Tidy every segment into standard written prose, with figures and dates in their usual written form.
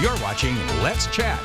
You're watching Let's Chat.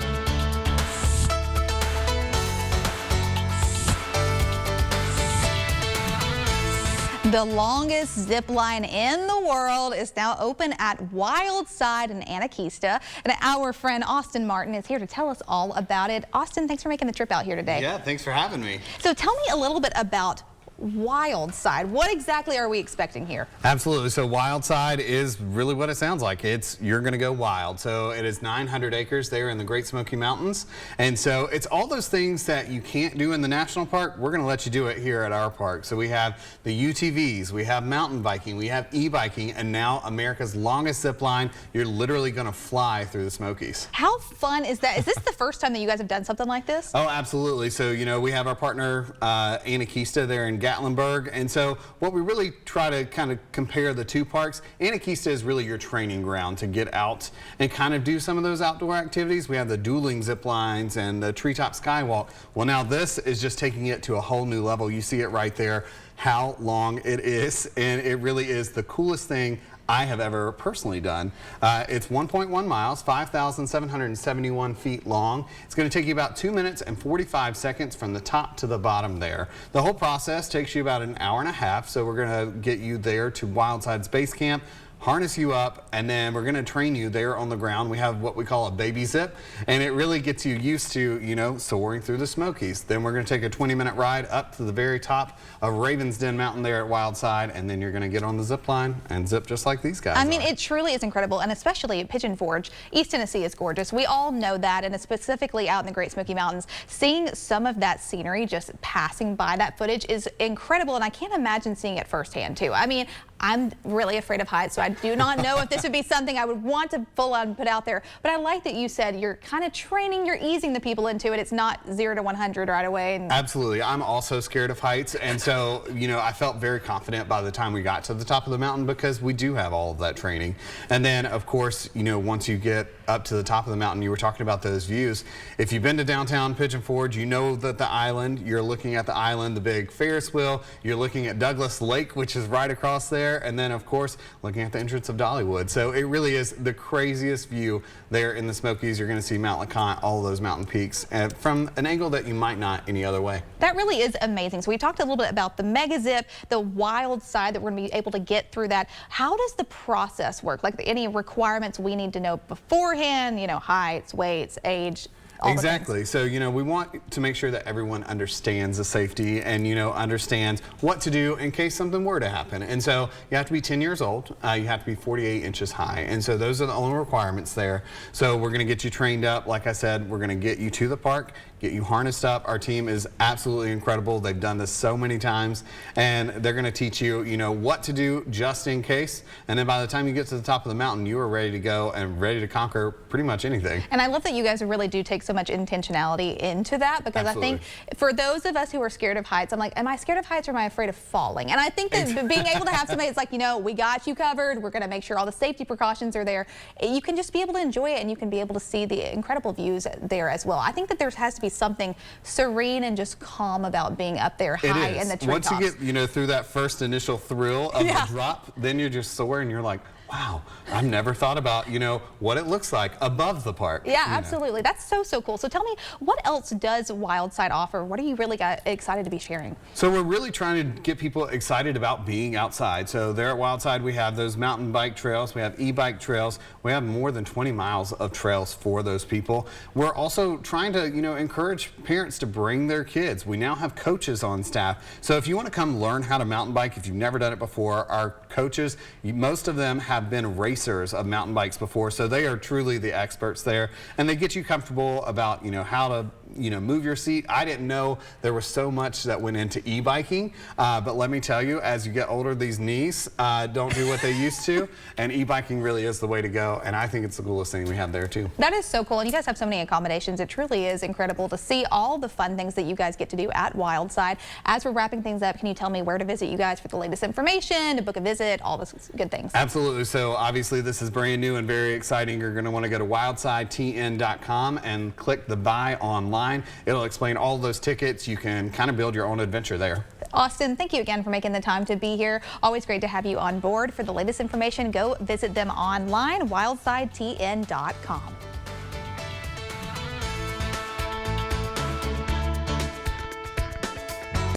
The longest zip line in the world is now open at WildSide in Anakeesta. And our friend Austin Martin is here to tell us all about it. Austin, thanks for making the trip out here today. Yeah, thanks for having me. So tell me a little bit about WildSide. What exactly are we expecting here? Absolutely. So WildSide is really what it sounds like. You're going to go wild. So it is 900 acres there in the Great Smoky Mountains. And so it's all those things that you can't do in the national park. We're going to let you do it here at our park. So we have the UTVs, we have mountain biking, we have e-biking, and now America's longest zip line. You're literally going to fly through the Smokies. How fun is that? Is this the first time that you guys have done something like this? Oh, absolutely. So, you know, we have our partner Anakeesta there in Gatlinburg, and so what we really try to kind of compare the two parks. Anakeesta is really your training ground to get out and kind of do some of those outdoor activities. We have the dueling zip lines and the treetop skywalk. Well, now this is just taking it to a whole new level. You see it right there, how long it is, and it really is the coolest thing I have ever personally done. It's 1.1 miles, 5,771 feet long. It's going to take you about 2 minutes and 45 seconds from the top to the bottom there. The whole process takes you about an hour and a half, so we're going to get you there to WildSide's base camp, harness you up, and then we're going to train you there on the ground. We have what we call a baby zip, and it really gets you used to, you know, soaring through the Smokies. Then we're going to take a 20-minute ride up to the very top of Raven's Den Mountain there at WildSide, and then you're going to get on the zip line and zip just like these guys. I mean, it truly is incredible, and especially at Pigeon Forge. East Tennessee is gorgeous. We all know that, and specifically out in the Great Smoky Mountains, seeing some of that scenery just passing by, that footage is incredible, and I can't imagine seeing it firsthand too. I mean, I'm really afraid of heights, so I do not know if this would be something I would want to full on put out there. But I like that you said you're kind of training, you're easing the people into it. It's not 0 to 100 right away. Absolutely. I'm also scared of heights. And so, you know, I felt very confident by the time we got to the top of the mountain because we do have all of that training. And then, of course, you know, once you get up to the top of the mountain, you were talking about those views. If you've been to downtown Pigeon Forge, you know that the island, you're looking at the island, the big Ferris wheel, you're looking at Douglas Lake, which is right across there. And then, of course, looking at the entrance of Dollywood. So it really is the craziest view there in the Smokies. You're going to see Mount LeConte, all of those mountain peaks, and from an angle that you might not any other way. That really is amazing. So we talked a little bit about the MegaZip, the WildSide, that we're going to be able to get through that. How does the process work? Like any requirements we need to know beforehand, you know, heights, weights, age? Exactly. So, you know, we want to make sure that everyone understands the safety and, you know, understands what to do in case something were to happen. And so you have to be 10 years old. You have to be 48 inches high. And so those are the only requirements there. So we're going to get you trained up. Like I said, we're going to get you to the park, get you harnessed up. Our team is absolutely incredible. They've done this so many times, and they're going to teach you, you know, what to do just in case. And then by the time you get to the top of the mountain, you are ready to go and ready to conquer pretty much anything. And I love that you guys really do take so much intentionality into that, because Absolutely. I think for those of us who are scared of heights, I'm like, am I scared of heights or am I afraid of falling? And I think that being able to have somebody that's like, you know, we got you covered, we're going to make sure all the safety precautions are there, you can just be able to enjoy it, and you can be able to see the incredible views there as well. I think that there has to be something serene and just calm about being up there high in the treetops. Once you get, you know, through that first initial thrill of the drop, then you're just soaring, you're like, wow, I've never thought about, you know, what it looks like above the park. Yeah, absolutely. That's so cool. So tell me, what else does WildSide offer? What are you really excited to be sharing? So we're really trying to get people excited about being outside. So there at WildSide, we have those mountain bike trails, we have e-bike trails, we have more than 20 miles of trails for those people. We're also trying to, you know, encourage parents to bring their kids. We now have coaches on staff. So if you want to come learn how to mountain bike, if you've never done it before, our coaches, most of them have been racers of mountain bikes before, so they are truly the experts there, and they get you comfortable about, you know, how to, you know, move your seat. I didn't know there was so much that went into e-biking, but let me tell you, as you get older, these knees don't do what they used to, and e-biking really is the way to go, and I think it's the coolest thing we have there too. That is so cool, and you guys have so many accommodations. It truly is incredible to see all the fun things that you guys get to do at WildSide. As we're wrapping things up, can you tell me where to visit you guys for the latest information, to book a visit, all those good things? Absolutely. So obviously this is brand new and very exciting. You're going to want to go to wildsidetn.com and click the buy online. It'll explain all those tickets. You can kind of build your own adventure there. Austin, thank you again for making the time to be here. Always great to have you on board. For the latest information, go visit them online, wildsidetn.com.